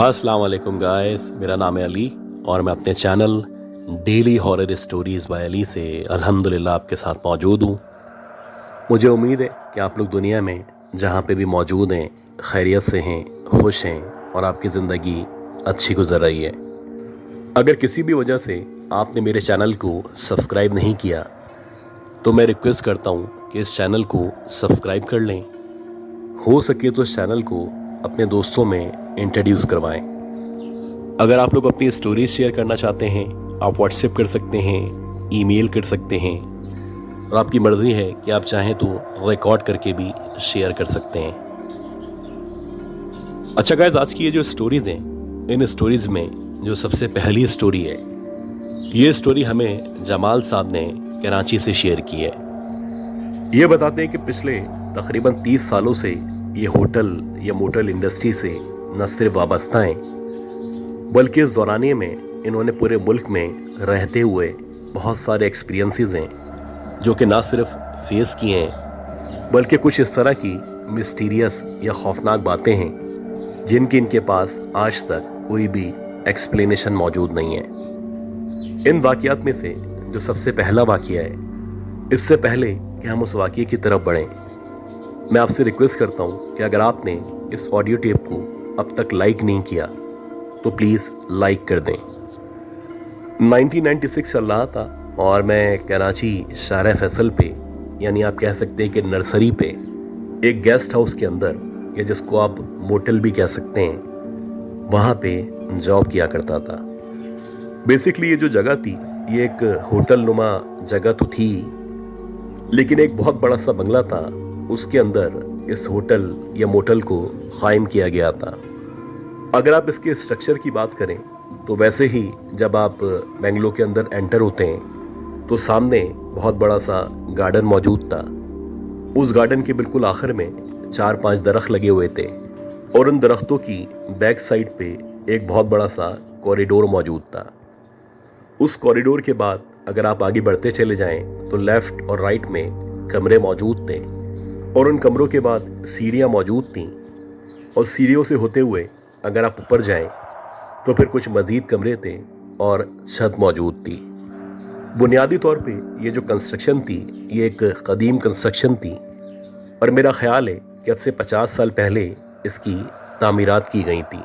अस्सलाम वालेकुम गाइस, मेरा नाम है अली और मैं अपने channel daily horror stories by Ali से अल्हम्दुलिल्लाह आपके साथ मौजूद हूँ। मुझे उम्मीद है कि आप लोग दुनिया में जहाँ पे भी मौजूद हैं खैरियत से हैं, खुश हैं और आपकी ज़िंदगी अच्छी गुजर रही है। अगर किसी भी वजह से आपने मेरे चैनल को सब्सक्राइब नहीं किया तो मैं रिक्वेस्ट करता हूँ कि इस चैनल को सब्सक्राइब कर लें। हो सके तो इस चैनल को अपने दोस्तों में इंट्रोड्यूस करवाएं। अगर आप लोग अपनी स्टोरीज शेयर करना चाहते हैं आप व्हाट्सएप कर सकते हैं, ईमेल कर सकते हैं और आपकी मर्ज़ी है कि आप चाहें तो रिकॉर्ड करके भी शेयर कर सकते हैं। अच्छा गाइस, आज की ये जो स्टोरीज़ हैं, इन स्टोरीज़ में जो सबसे पहली स्टोरी है, ये स्टोरी हमें जमाल साहब ने कराची से शेयर की है। ये बताते हैं कि पिछले तकरीबन 30 सालों से ये होटल या मोटल इंडस्ट्री से न सिर्फ वाबस्ता हैं बल्कि इस दौरानिए में इन्होंने पूरे मुल्क में रहते हुए बहुत सारे एक्सपीरियंसेस हैं जो कि ना सिर्फ फेस किए हैं बल्कि कुछ इस तरह की मिस्टीरियस या खौफनाक बातें हैं जिनकी इनके पास आज तक कोई भी एक्सप्लेनेशन मौजूद नहीं है। इन वाक़यात में से जो सबसे पहला वाक़या है, इससे पहले कि हम उस वाक़ये की तरफ बढ़ें, मैं आपसे रिक्वेस्ट करता हूँ कि अगर आपने इस ऑडियो टेप को अब तक लाइक नहीं किया तो प्लीज़ लाइक कर दें। 1996 चल रहा था और मैं कराची शाहर फैसल पे, यानी आप कह सकते हैं कि नर्सरी पे, एक गेस्ट हाउस के अंदर, या जिसको आप मोटल भी कह सकते हैं, वहाँ पे जॉब किया करता था। बेसिकली ये जो जगह थी ये एक होटल नुमा जगह तो थी, लेकिन एक बहुत बड़ा सा बंगला था, उसके अंदर इस होटल या मोटल को कायम किया गया था। अगर आप इसके स्ट्रक्चर की बात करें तो वैसे ही जब आप बेंगलो के अंदर एंटर होते हैं तो सामने बहुत बड़ा सा गार्डन मौजूद था। उस गार्डन के बिल्कुल आखिर में 4-5 दरख्त लगे हुए थे और उन दरख्तों की बैक साइड पे एक बहुत बड़ा सा कॉरिडोर मौजूद था। उस कॉरिडोर के बाद अगर आप आगे बढ़ते चले जाएं तो लेफ़्ट और राइट में कमरे मौजूद थे और उन कमरों के बाद सीढ़ियाँ मौजूद थीं और सीढ़ियों से होते हुए अगर आप ऊपर जाएं तो फिर कुछ मज़ीद कमरे थे और छत मौजूद थी। बुनियादी तौर पे ये जो कंस्ट्रक्शन थी ये एक कदीम कंस्ट्रक्शन थी और मेरा ख़्याल है कि अब से 50 साल पहले इसकी तामीरात की गई थी।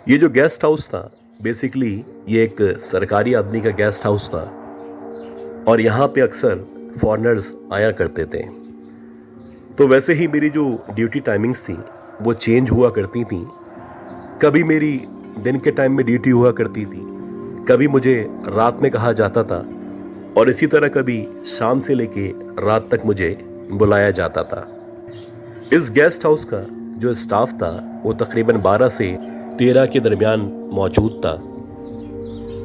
ये जो गेस्ट हाउस था बेसिकली ये एक सरकारी आदमी का गेस्ट हाउस था और यहाँ पे अक्सर फॉरेनर्स आया करते थे। तो वैसे ही मेरी जो ड्यूटी टाइमिंग्स थी वो चेंज हुआ करती थी। कभी मेरी दिन के टाइम में ड्यूटी हुआ करती थी, कभी मुझे रात में कहा जाता था और इसी तरह कभी शाम से लेके रात तक मुझे बुलाया जाता था। इस गेस्ट हाउस का जो स्टाफ था वो तकरीबन 12 से 13 के दरमियान मौजूद था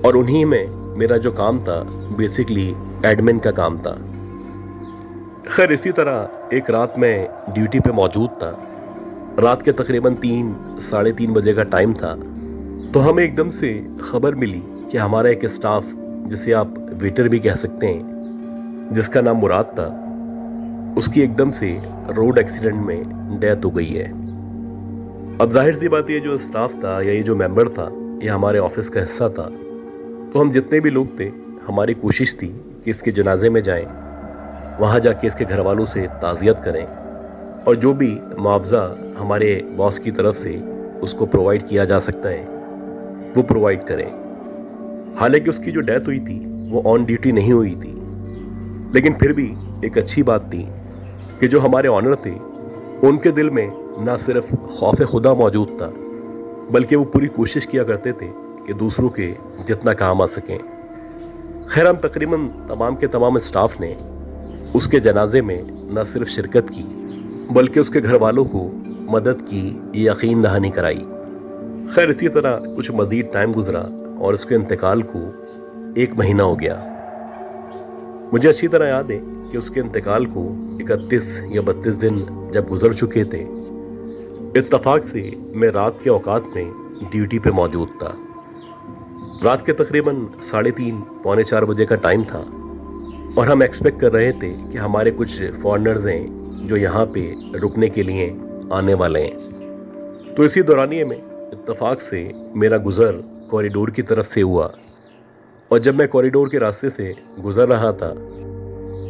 और उन्हीं में मेरा जो काम था बेसिकली एडमिन का काम था। खैर इसी तरह एक रात में ड्यूटी पे मौजूद था। रात के तकरीबन 3-3:30 बजे का टाइम था तो हमें एकदम से खबर मिली कि हमारा एक स्टाफ, जिसे आप वेटर भी कह सकते हैं, जिसका नाम मुराद था, उसकी एकदम से रोड एक्सीडेंट में डेथ हो गई है। अब जाहिर सी बात, ये जो स्टाफ था या ये जो मेंबर था ये हमारे ऑफिस का हिस्सा था, तो हम जितने भी लोग थे हमारी कोशिश थी कि इसके जनाजे में जाएं, वहाँ जाके इसके घर वालों से ताज़ियत करें और जो भी मुआवजा हमारे बॉस की तरफ से उसको प्रोवाइड किया जा सकता है वो प्रोवाइड करें। हालांकि उसकी जो डेथ हुई थी वो ऑन ड्यूटी नहीं हुई थी, लेकिन फिर भी एक अच्छी बात थी कि जो हमारे ऑनर थे उनके दिल में ना सिर्फ खौफ खुदा मौजूद था बल्कि वो पूरी कोशिश किया करते थे कि दूसरों के जितना काम आ सकें। खैर हम तकरीबन तमाम के तमाम स्टाफ ने उसके जनाजे में न सिर्फ शिरकत की बल्कि उसके घर वालों को मदद की ये यकीन दहानी कराई। खैर इसी तरह कुछ मज़ीद टाइम गुजरा और उसके इंतकाल को 1 महीना हो गया। मुझे अच्छी तरह याद है कि उसके इंतकाल को 31 या 32 दिन जब गुजर चुके थे, इत्तफाक से मैं रात के औकात में ड्यूटी पे मौजूद था। रात के तकरीबन 3:30-4 बजे का टाइम था और हम एक्सपेक्ट कर रहे थे कि हमारे कुछ फॉरेनर्स हैं जो यहाँ पे रुकने के लिए आने वाले हैं। तो इसी दौरानिए में इत्तेफाक से मेरा गुज़र कॉरिडोर की तरफ से हुआ, और जब मैं कॉरिडोर के रास्ते से गुज़र रहा था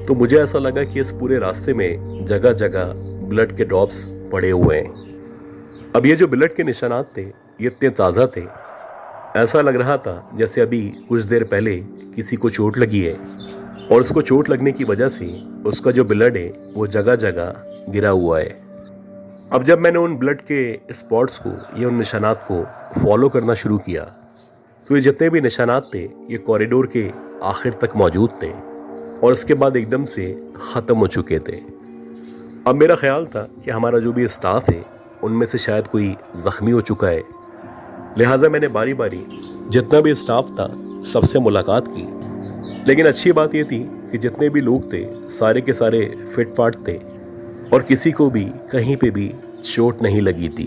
तो मुझे ऐसा लगा कि इस पूरे रास्ते में जगह जगह ब्लड के ड्रॉप्स पड़े हुए हैं। अब ये जो ब्लड के निशानात थे ये इतने ताज़ा थे, ऐसा लग रहा था जैसे अभी कुछ देर पहले किसी को चोट लगी है और उसको चोट लगने की वजह से उसका जो ब्लड है वो जगह जगह गिरा हुआ है। अब जब मैंने उन ब्लड के स्पॉट्स को या उन निशानात को फॉलो करना शुरू किया तो ये जितने भी निशानात थे ये कॉरिडोर के आखिर तक मौजूद थे और उसके बाद एकदम से ख़त्म हो चुके थे। अब मेरा ख्याल था कि हमारा जो भी स्टाफ है उनमें से शायद कोई ज़ख्मी हो चुका है, लिहाजा मैंने बारी बारी जितना भी स्टाफ था सबसे मुलाकात की। लेकिन अच्छी बात ये थी कि जितने भी लोग थे सारे के सारे फिट फाट थे और किसी को भी कहीं पे भी चोट नहीं लगी थी।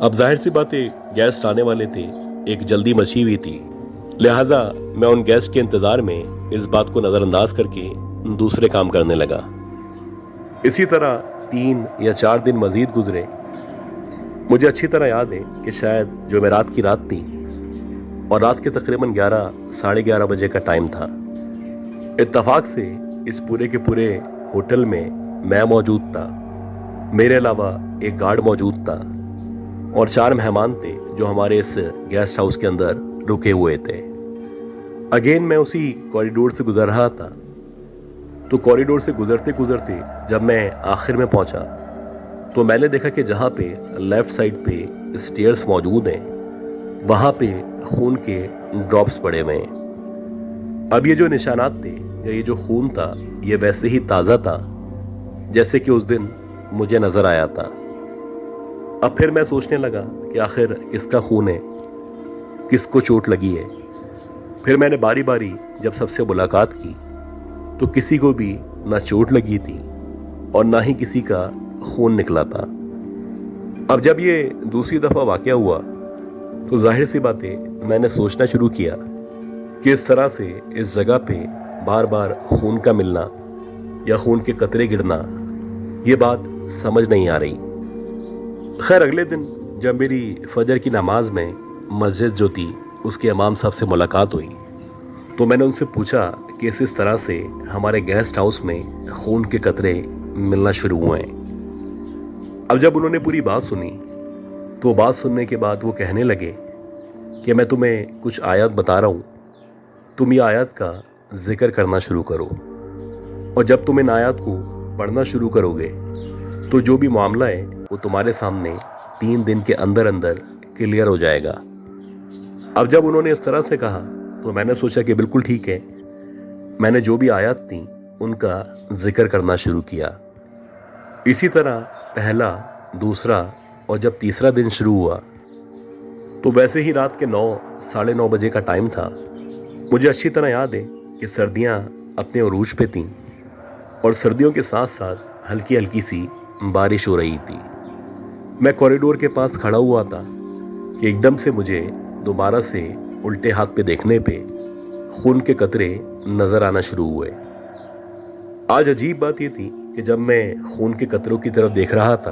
अब जाहिर सी बात है गेस्ट आने वाले थे, एक जल्दी मची हुई थी, लिहाजा मैं उन गेस्ट के इंतज़ार में इस बात को नज़रअंदाज करके दूसरे काम करने लगा। इसी तरह 3 या 4 दिन मज़ीद गुजरे। मुझे अच्छी तरह याद है कि शायद जो मैं रात की रात थी और रात के तकरीबन 11 साढ़े 11 बजे का टाइम था। इत्तेफाक से इस पूरे के पूरे होटल में मैं मौजूद था, मेरे अलावा एक गार्ड मौजूद था और 4 मेहमान थे जो हमारे इस गेस्ट हाउस के अंदर रुके हुए थे। अगेन मैं उसी कॉरिडोर से गुजर रहा था, तो कॉरिडोर से गुजरते गुजरते जब मैं आखिर में पहुंचा तो मैंने देखा कि जहाँ पे लेफ़्ट साइड पे स्टेयर्स मौजूद हैं वहाँ पे खून के ड्रॉप्स पड़े हुए हैं। अब ये जो निशानात थे या ये जो खून था ये वैसे ही ताज़ा था जैसे कि उस दिन मुझे नज़र आया था। अब फिर मैं सोचने लगा कि आखिर किसका खून है, किसको चोट लगी है। फिर मैंने बारी बारी जब सबसे मुलाकात की तो किसी को भी ना चोट लगी थी और ना ही किसी का खून निकला था। अब जब ये दूसरी दफ़ा वाक़या हुआ तो जाहिर सी बात है मैंने सोचना शुरू किया कि इस तरह से इस जगह पे बार बार खून का मिलना या खून के कतरे गिरना ये बात समझ नहीं आ रही। खैर अगले दिन जब मेरी फजर की नमाज में मस्जिद जो थी उसके इमाम साहब से मुलाकात हुई तो मैंने उनसे पूछा कि इस तरह से हमारे गेस्ट हाउस में खून के कतरे मिलना शुरू हुए हैं। अब जब उन्होंने पूरी बात सुनी तो बात सुनने के बाद वो कहने लगे कि मैं तुम्हें कुछ आयत बता रहा हूँ, तुम ये आयत का जिक्र करना शुरू करो और जब तुम इन आयत को पढ़ना शुरू करोगे तो जो भी मामला है वो तुम्हारे सामने 3 दिन के अंदर अंदर क्लियर हो जाएगा। अब जब उन्होंने इस तरह से कहा तो मैंने सोचा कि बिल्कुल ठीक है। मैंने जो भी आयत थी उनका जिक्र करना शुरू किया। इसी तरह पहला, दूसरा और जब तीसरा दिन शुरू हुआ तो वैसे ही रात के 9 साढ़े 9 बजे का टाइम था। मुझे अच्छी तरह याद है कि सर्दियां अपने उरूज पे थीं और सर्दियों के साथ साथ हल्की हल्की सी बारिश हो रही थी। मैं कॉरिडोर के पास खड़ा हुआ था कि एकदम से मुझे दोबारा से उल्टे हाथ पे देखने पे खून के कतरे नज़र आना शुरू हुए। आज अजीब बात ये थी कि जब मैं खून के कतरों की तरफ देख रहा था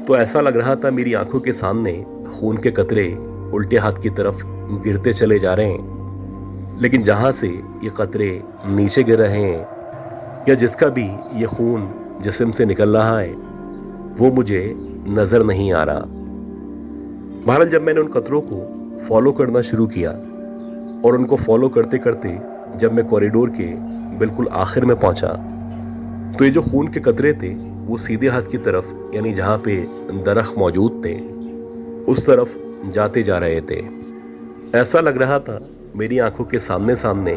तो ऐसा लग रहा था मेरी आंखों के सामने खून के कतरे उल्टे हाथ की तरफ गिरते चले जा रहे हैं, लेकिन जहाँ से ये कतरे नीचे गिर रहे हैं या जिसका भी ये खून जिस्म से निकल रहा है वो मुझे नज़र नहीं आ रहा। बहरहाल जब मैंने उन कतरों को फॉलो करना शुरू किया और उनको फॉलो करते करते जब मैं कॉरिडोर के बिल्कुल आखिर में पहुंचा तो ये जो खून के कतरे थे वो सीधे हाथ की तरफ यानी जहाँ पे दरख्त मौजूद थे उस तरफ जाते जा रहे थे। ऐसा लग रहा था मेरी आंखों के सामने सामने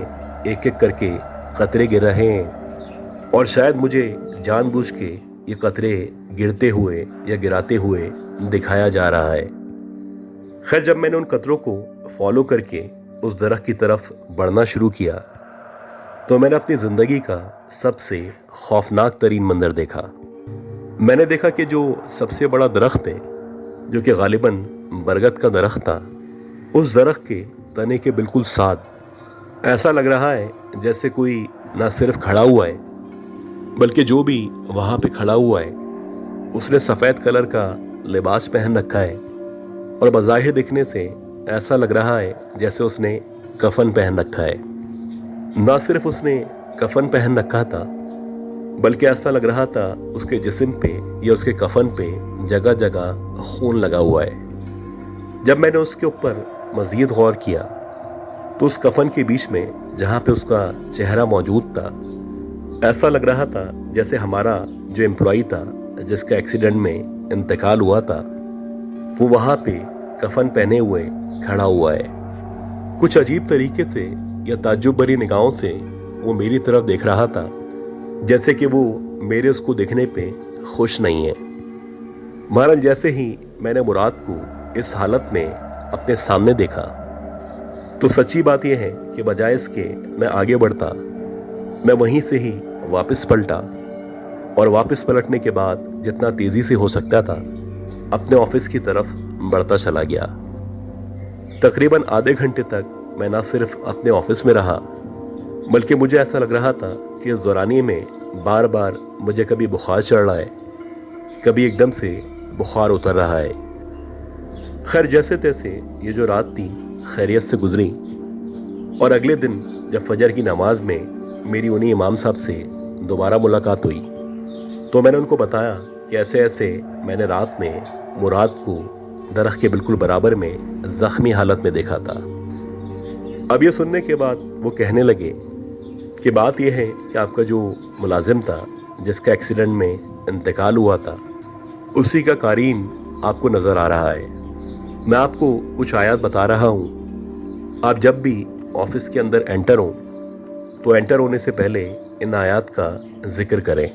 एक एक करके कतरे गिर रहे हैं और शायद मुझे जानबूझ के ये कतरे गिरते हुए या गिराते हुए दिखाया जा रहा है। खैर जब मैंने उन कतरों को फॉलो करके उस दरख्त की तरफ बढ़ना शुरू किया तो मैंने अपनी ज़िंदगी का सबसे खौफनाक तरीन मंजर देखा। मैंने देखा कि जो सबसे बड़ा दरख्त है जो कि गालिबन बरगद का दरख्त था, उस दरख्त के तने के बिल्कुल साथ ऐसा लग रहा है जैसे कोई ना सिर्फ खड़ा हुआ है बल्कि जो भी वहाँ पे खड़ा हुआ है उसने सफ़ेद कलर का लिबास पहन रखा है और बज़ाहिर दिखने से ऐसा लग रहा है जैसे उसने कफन पहन रखा है। ना सिर्फ उसने कफन पहन रखा था, बल्कि ऐसा लग रहा था उसके जिस्म पे या उसके कफन पे जगह जगह खून लगा हुआ है। जब मैंने उसके ऊपर मज़ीद गौर किया तो उस कफन के बीच में जहाँ पे उसका चेहरा मौजूद था, ऐसा लग रहा था जैसे हमारा जो एम्प्लॉई था जिसका एक्सीडेंट में इंतकाल हुआ था, वो वहाँ पे कफन पहने हुए खड़ा हुआ है। कुछ अजीब तरीके से या ताज्जुब भरी निगाहों से वो मेरी तरफ देख रहा था, जैसे कि वो मेरे उसको देखने पे खुश नहीं है। महरन जैसे ही मैंने मुराद को इस हालत में अपने सामने देखा तो सच्ची बात यह है कि बजाय इसके मैं आगे बढ़ता, मैं वहीं से ही वापस पलटा और वापस पलटने के बाद जितना तेजी से हो सकता था अपने ऑफिस की तरफ बढ़ता चला गया। तकरीबन आधे घंटे तक मैं ना सिर्फ अपने ऑफिस में रहा, बल्कि मुझे ऐसा लग रहा था कि इस दौरानिए में बार बार मुझे कभी बुखार चढ़ रहा है, कभी एकदम से बुखार उतर रहा है। खैर जैसे तैसे ये जो रात थी खैरियत से गुजरी और अगले दिन जब फजर की नमाज में मेरी उन्हीं इमाम साहब से दोबारा मुलाकात हुई तो मैंने उनको बताया कि ऐसे ऐसे मैंने रात में मुराद को दरख्त के बिल्कुल बराबर में ज़ख्मी हालत में देखा था। अब ये सुनने के बाद वो कहने लगे कि बात यह है कि आपका जो मुलाजिम था जिसका एक्सीडेंट में इंतकाल हुआ था, उसी का कारीन आपको नज़र आ रहा है। मैं आपको कुछ आयत बता रहा हूँ, आप जब भी ऑफिस के अंदर एंटर हों तो एंटर होने से पहले इन आयत का जिक्र करें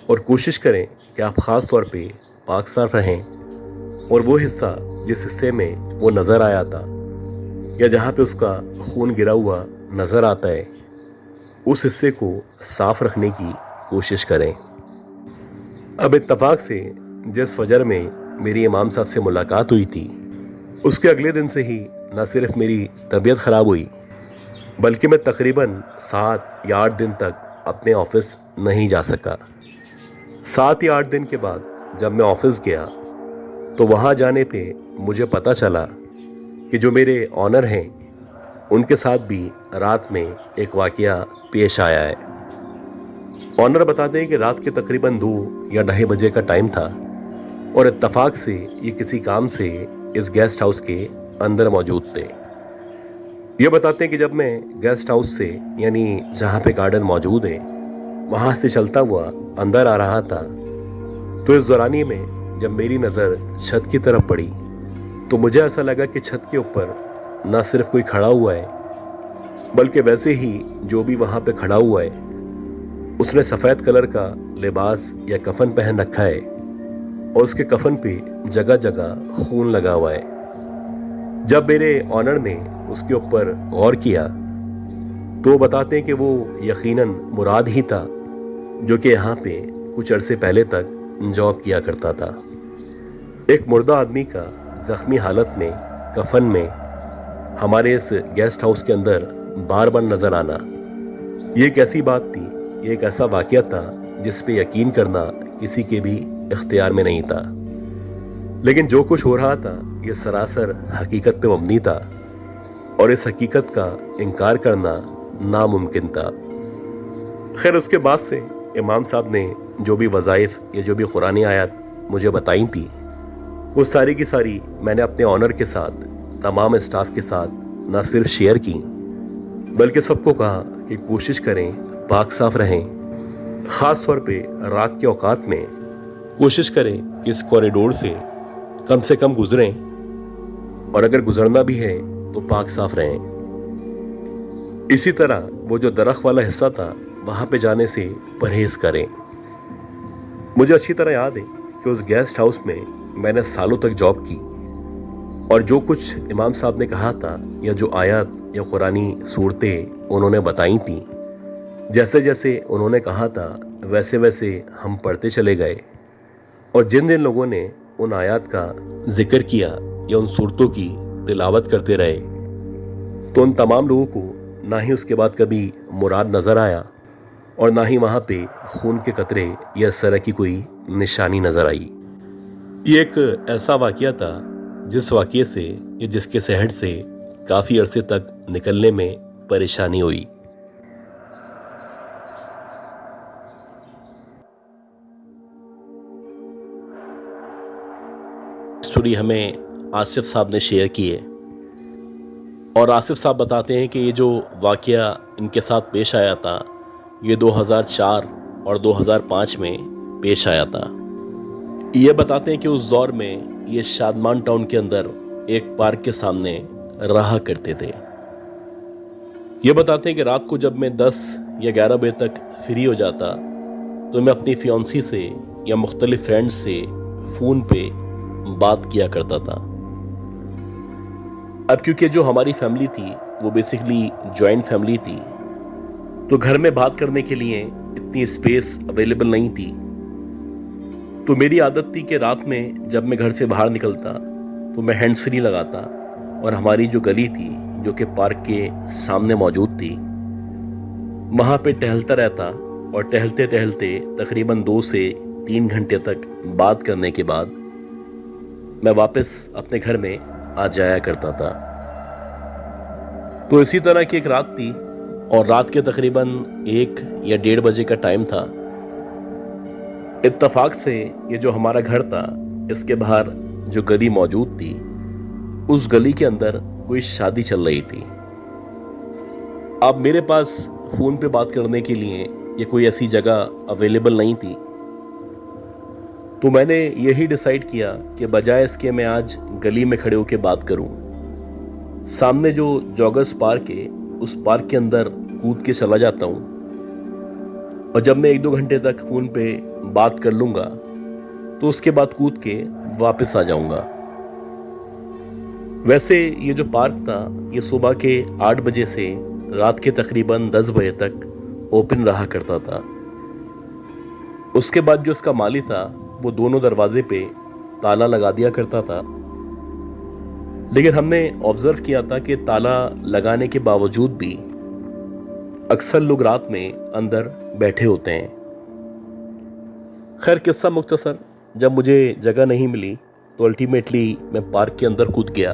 और कोशिश करें कि आप ख़ास तौर पे पाक साफ रहें और वो हिस्सा जिस हिस्से में वो नज़र आया था या जहाँ पे उसका खून गिरा हुआ नज़र आता है, उस हिस्से को साफ रखने की कोशिश करें। अब इत्तफाक से जिस फजर में मेरी इमाम साहब से मुलाकात हुई थी, उसके अगले दिन से ही न सिर्फ मेरी तबीयत ख़राब हुई, बल्कि मैं तकरीबन 7 या 8 दिन तक अपने ऑफिस नहीं जा सका। 7 या 8 दिन के बाद जब मैं ऑफिस गया तो वहाँ जाने पे मुझे पता चला कि जो मेरे ऑनर हैं उनके साथ भी रात में एक वाक़या पेश आया है। ऑनर बताते हैं कि रात के तकरीबन 2 या 2:30 बजे का टाइम था और इत्तफाक से ये किसी काम से इस गेस्ट हाउस के अंदर मौजूद थे। ये बताते हैं कि जब मैं गेस्ट हाउस से यानी जहाँ पे गार्डन मौजूद है वहाँ से चलता हुआ अंदर आ रहा था तो इस दौरानी में जब मेरी नज़र छत की तरफ पड़ी तो मुझे ऐसा लगा कि छत के ऊपर न सिर्फ कोई खड़ा हुआ है, बल्कि वैसे ही जो भी वहाँ पे खड़ा हुआ है उसने सफ़ेद कलर का लिबास या कफन पहन रखा है और उसके कफन पे जगह जगह खून लगा हुआ है। जब मेरे ऑनर ने उसके ऊपर गौर किया तो बताते हैं कि वो यकीनन मुराद ही था जो कि यहाँ पे कुछ अरसे पहले तक जॉब किया करता था। एक मुर्दा आदमी का ज़ख्मी हालत में कफन में हमारे इस गेस्ट हाउस के अंदर बार बार नज़र आना, ये एक ऐसी बात थी, ये एक ऐसा वाक़या था जिस पे यकीन करना किसी के भी इख्तियार में नहीं था। लेकिन जो कुछ हो रहा था ये सरासर हकीकत पे मबनी था और इस हकीकत का इनकार करना नामुमकिन था। खैर उसके बाद से इमाम साहब ने जो भी वज़ाइफ या जो भी कुरानी आयत मुझे बताई थी वो सारी की सारी मैंने अपने ऑनर के साथ, तमाम स्टाफ के साथ न सिर्फ शेयर की, बल्कि सबको कहा कि कोशिश करें पाक साफ रहें। ख़ास तौर पे रात के औकात में कोशिश करें कि इस कॉरिडोर से कम गुजरें और अगर गुजरना भी है तो पाक साफ रहें। इसी तरह वो जो दरख्त वाला हिस्सा था वहाँ पे जाने से परहेज़ करें। मुझे अच्छी तरह याद है कि उस गेस्ट हाउस में मैंने सालों तक जॉब की और जो कुछ इमाम साहब ने कहा था या जो आयत या कुरानी सूरतें उन्होंने बताई थी, जैसे जैसे उन्होंने कहा था वैसे वैसे हम पढ़ते चले गए और जिन जिन लोगों ने उन आयत का जिक्र किया या उन सूरतों की तिलावत करते रहे तो उन तमाम लोगों को ना ही उसके बाद कभी मुराद नज़र आया और ना ही वहाँ पे खून के कतरे या इस तरह की कोई निशानी नज़र आई। ये एक ऐसा वाक़या था जिस वाक़ये से या जिसके सहट से काफ़ी अरसे तक निकलने में परेशानी हुई। स्टोरी हमें आसिफ साहब ने शेयर की है और आसिफ साहब बताते हैं कि ये जो वाक़या इनके साथ पेश आया था ये 2004 और 2005 में पेश आया था। ये बताते हैं कि उस दौर में ये शादमान टाउन के अंदर एक पार्क के सामने रहा करते थे। ये बताते हैं कि रात को जब मैं 10 या 11 बजे तक फ्री हो जाता तो मैं अपनी फियांसी से या मुख्तलिफ फ्रेंड्स से फ़ोन पे बात किया करता था। अब क्योंकि जो हमारी फैमिली थी वो बेसिकली जॉइंट फैमिली थी, तो घर में बात करने के लिए इतनी स्पेस अवेलेबल नहीं थी। तो मेरी आदत थी कि रात में जब मैं घर से बाहर निकलता तो मैं हैंड्स फ्री लगाता और हमारी जो गली थी जो कि पार्क के सामने मौजूद थी वहाँ पे टहलता रहता और टहलते टहलते तकरीबन 2 से 3 घंटे तक बात करने के बाद मैं वापस अपने घर में आ जाया करता था। तो इसी तरह की एक रात थी और रात के तकरीबन 1 या 1:30 बजे का टाइम था। इत्तफाक से ये जो हमारा घर था इसके बाहर जो गली मौजूद थी उस गली के अंदर कोई शादी चल रही थी। अब मेरे पास फ़ोन पे बात करने के लिए ये कोई ऐसी जगह अवेलेबल नहीं थी, तो मैंने यही डिसाइड किया कि बजाय इसके मैं आज गली में खड़े होकर बात करूं, सामने जो जॉगर्स पार्क है उस पार्क के अंदर कूद के चला जाता हूं और जब मैं 1-2 घंटे तक फ़ोन पे बात कर लूँगा तो उसके बाद कूद के वापस आ जाऊँगा। वैसे ये जो पार्क था ये सुबह के 8 बजे से रात के तकरीबन 10 बजे तक ओपन रहा करता था। उसके बाद जो इसका माली था वो दोनों दरवाजे पे ताला लगा दिया करता था, लेकिन हमने ऑब्जर्व किया था कि ताला लगाने के बावजूद भी अक्सर लोग रात में अंदर बैठे होते हैं। खैर किस्सा मुख्तसर, जब मुझे जगह नहीं मिली तो अल्टीमेटली मैं पार्क के अंदर कूद गया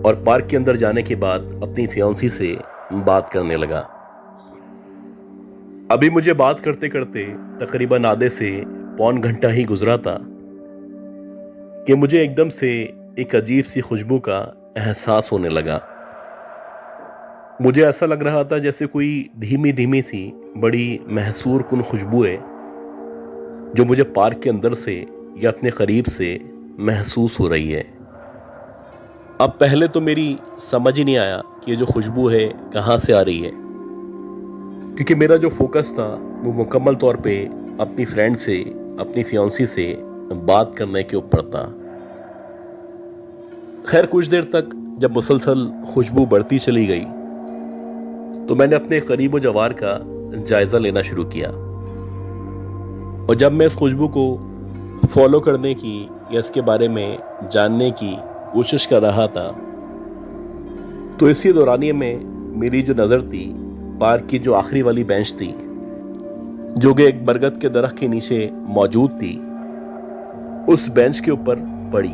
और पार्क के अंदर जाने के बाद अपनी फियांसी से बात करने लगा। अभी मुझे बात करते करते तकरीबन आधे से पौन घंटा ही गुजरा था कि मुझे एकदम से एक अजीब सी खुशबू का एहसास होने लगा। मुझे ऐसा लग रहा था जैसे कोई धीमी धीमी सी बड़ी महसूर कुन खुशबू है जो मुझे पार्क के अंदर से या अपने करीब से महसूस हो रही है। अब पहले तो मेरी समझ ही नहीं आया कि ये जो खुशबू है कहाँ से आ रही है, क्योंकि मेरा जो फोकस था वो मुकम्मल तौर पे अपनी फ्रेंड से, अपनी फियांसी से बात करने के ऊपर था। खैर कुछ देर तक जब मुसलसल खुशबू बढ़ती चली गई तो मैंने अपने करीब जवार का जायज़ा लेना शुरू किया और जब मैं इस खुशबू को फॉलो करने की या इसके बारे में जानने की कोशिश कर रहा था तो इसी दौरानिए में मेरी जो नज़र थी पार्क की जो आखिरी वाली बेंच थी जो कि एक बरगद के दरख्त के नीचे मौजूद थी, उस बेंच के ऊपर पड़ी।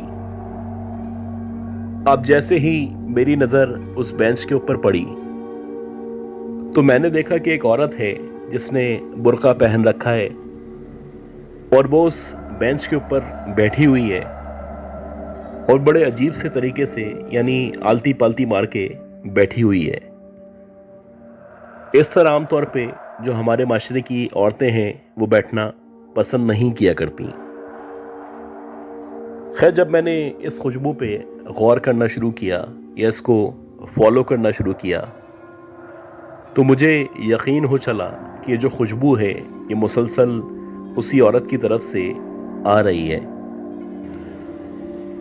अब जैसे ही मेरी नज़र उस बेंच के ऊपर पड़ी तो मैंने देखा कि एक औरत है जिसने बुर्का पहन रखा है और वो उस बेंच के ऊपर बैठी हुई है और बड़े अजीब से तरीके से यानी आलती पालती मार के बैठी हुई है। इस तरह आमतौर पे जो हमारे माशरे की औरतें हैं वो बैठना पसंद नहीं किया करती। खैर जब मैंने इस खुशबू पे गौर करना शुरू किया या इसको फॉलो करना शुरू किया तो मुझे यकीन हो चला कि ये जो खुशबू है ये मुसलसल उसी औरत की तरफ से आ रही है।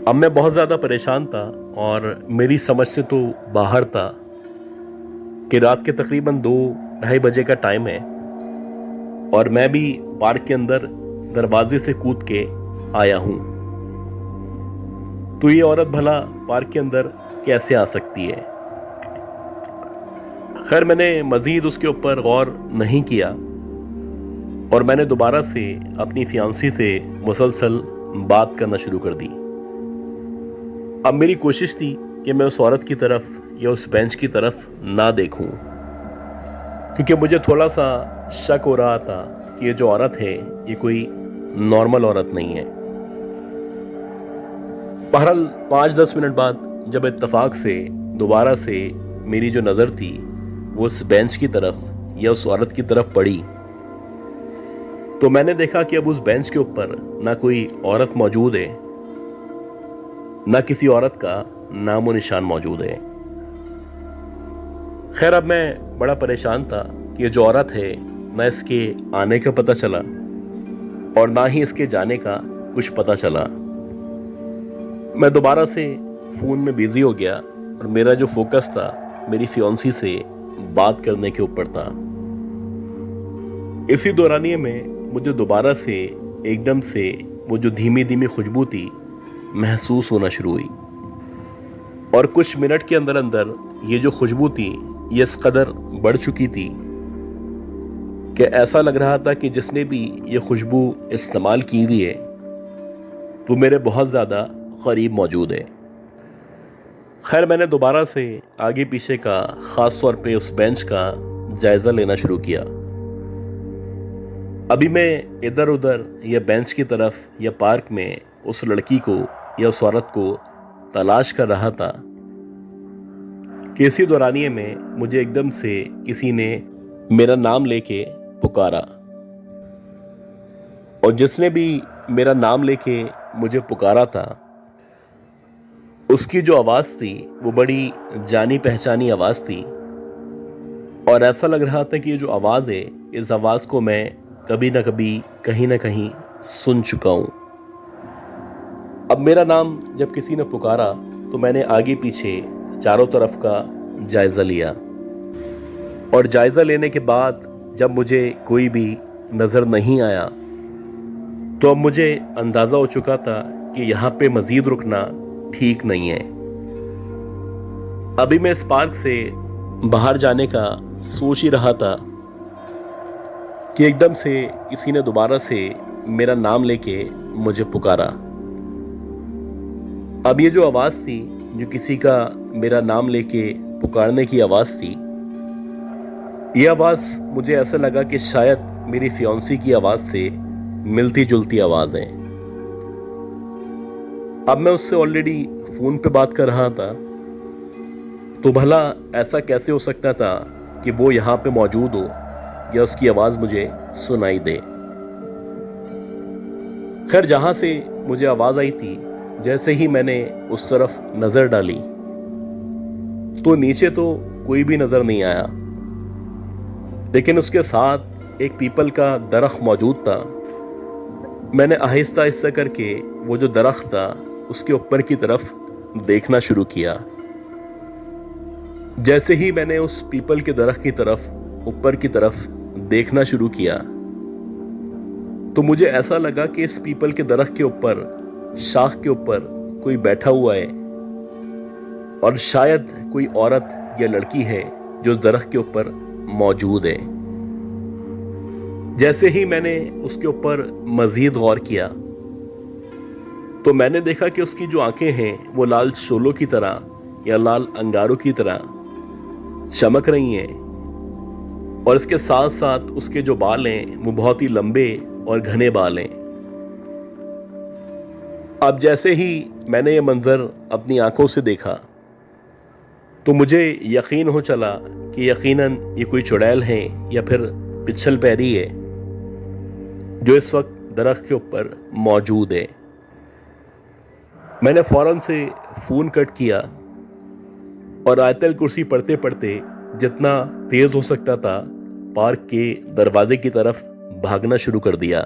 अब मैं बहुत ज़्यादा परेशान था और मेरी समझ से तो बाहर था कि रात के तकरीबन 2-2:30 बजे का टाइम है और मैं भी पार्क के अंदर दरवाजे से कूद के आया हूँ, तो ये औरत भला पार्क के अंदर कैसे आ सकती है। खैर मैंने मज़ीद उसके ऊपर गौर नहीं किया और मैंने दोबारा से अपनी फियांसी से मुसलसल बात करना शुरू कर दी। अब मेरी कोशिश थी कि मैं उस औरत की तरफ या उस बेंच की तरफ ना देखूं, क्योंकि मुझे थोड़ा सा शक हो रहा था कि ये जो औरत है ये कोई नॉर्मल औरत नहीं है। बहरहाल 5-10 मिनट बाद जब इत्तेफाक से दोबारा से मेरी जो नज़र थी वो उस बेंच की तरफ या उस औरत की तरफ पड़ी, तो मैंने देखा कि अब उस बेंच के ऊपर ना कोई औरत मौजूद है, ना किसी औरत का नामो निशान मौजूद है। खैर, अब मैं बड़ा परेशान था कि ये जो औरत है ना इसके आने का पता चला और ना ही इसके जाने का कुछ पता चला। मैं दोबारा से फ़ोन में बिजी हो गया और मेरा जो फोकस था मेरी फियांसी से बात करने के ऊपर था। इसी दौरानिए में मुझे दोबारा से एकदम से वो जो धीमी धीमी खुशबू थी महसूस होना शुरू हुई, और कुछ मिनट के अंदर अंदर ये जो खुशबू थी ये इस कदर बढ़ चुकी थी कि ऐसा लग रहा था कि जिसने भी ये खुशबू इस्तेमाल की हुई है वो मेरे बहुत ज़्यादा करीब मौजूद है। खैर, मैंने दोबारा से आगे पीछे का, ख़ास तौर पे उस बेंच का जायज़ा लेना शुरू किया। अभी मैं इधर उधर या बेंच की तरफ या पार्क में उस लड़की को या उस औरत को तलाश कर रहा था कि इसी दौरानिए में मुझे एकदम से किसी ने मेरा नाम लेके पुकारा, और जिसने भी मेरा नाम लेके मुझे पुकारा था उसकी जो आवाज़ थी वो बड़ी जानी पहचानी आवाज़ थी, और ऐसा लग रहा था कि ये जो आवाज़ है इस आवाज़ को मैं कभी ना कभी कहीं ना कहीं सुन चुका हूँ। अब मेरा नाम जब किसी ने पुकारा तो मैंने आगे पीछे चारों तरफ का जायज़ा लिया, और जायज़ा लेने के बाद जब मुझे कोई भी नज़र नहीं आया तो अब मुझे अंदाज़ा हो चुका था कि यहाँ पे मज़ीद रुकना ठीक नहीं है। अभी मैं इस पार्क से बाहर जाने का सोच ही रहा था कि एकदम से किसी ने दोबारा से मेरा नाम लेके मुझे पुकारा। अब ये जो आवाज़ थी, जो किसी का मेरा नाम लेके पुकारने की आवाज़ थी, ये आवाज़ मुझे ऐसा लगा कि शायद मेरी फियांसी की आवाज़ से मिलती जुलती आवाज़ है। अब मैं उससे ऑलरेडी फ़ोन पे बात कर रहा था, तो भला ऐसा कैसे हो सकता था कि वो यहाँ पे मौजूद हो या उसकी आवाज़ मुझे सुनाई दे। खैर, जहाँ से मुझे आवाज़ आई थी, जैसे ही मैंने उस तरफ नज़र डाली तो नीचे तो कोई भी नज़र नहीं आया, लेकिन उसके साथ एक पीपल का दरख्त मौजूद था। मैंने आहिस्ता आहिस्ता करके वो जो दरख्त था उसके ऊपर की तरफ देखना शुरू किया। जैसे ही मैंने उस पीपल के दरख्त की तरफ, ऊपर की तरफ देखना शुरू किया तो मुझे ऐसा लगा कि इस पीपल के दरख्त के ऊपर, शाख के ऊपर कोई बैठा हुआ है, और शायद कोई औरत या लड़की है जो उस दरख्त के ऊपर मौजूद है। जैसे ही मैंने उसके ऊपर मजीद गौर किया तो मैंने देखा कि उसकी जो आंखें हैं वो लाल शोलों की तरह या लाल अंगारों की तरह चमक रही हैं, और इसके साथ साथ उसके जो बाल हैं वो बहुत ही लंबे और घने बाल हैं। अब जैसे ही मैंने ये मंजर अपनी आंखों से देखा तो मुझे यकीन हो चला कि यकीनन ये कोई चुड़ैल है या फिर पिछल पैरी है जो इस वक्त दरख्त के ऊपर मौजूद है। मैंने फौरन से फ़ोन कट किया और आयतल कुर्सी पढ़ते पढ़ते जितना तेज़ हो सकता था पार्क के दरवाजे की तरफ भागना शुरू कर दिया।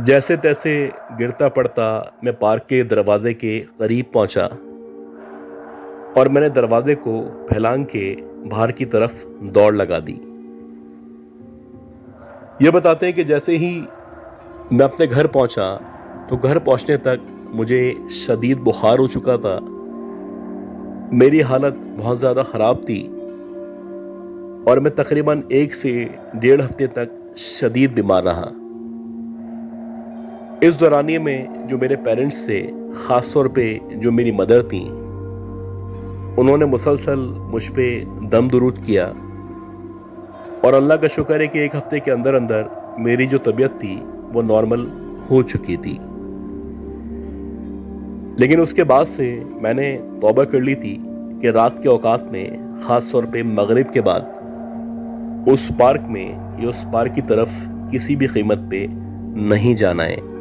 जैसे तैसे गिरता पड़ता मैं पार्क के दरवाजे के करीब पहुंचा और मैंने दरवाजे को फैलांग के बाहर की तरफ दौड़ लगा दी। ये बताते हैं कि जैसे ही मैं अपने घर पहुंचा तो घर पहुंचने तक मुझे शदीद बुखार हो चुका था। मेरी हालत बहुत ज़्यादा ख़राब थी और मैं तकरीबन 1 से 1.5 हफ्ते तक शदीद बीमार रहा। इस दौरानिए में जो मेरे पेरेंट्स थे, ख़ास तौर पे जो मेरी मदर थी, उन्होंने मुसलसल मुझ पे दम दुरूद किया और अल्लाह का शुक्र है कि एक हफ्ते के अंदर अंदर मेरी जो तबीयत थी वो नॉर्मल हो चुकी थी। लेकिन उसके बाद से मैंने तौबा कर ली थी कि रात के औकात में, ख़ास तौर पे मगरिब के बाद, उस पार्क में या उस पार्क की तरफ किसी भी कीमत पे नहीं जाना है।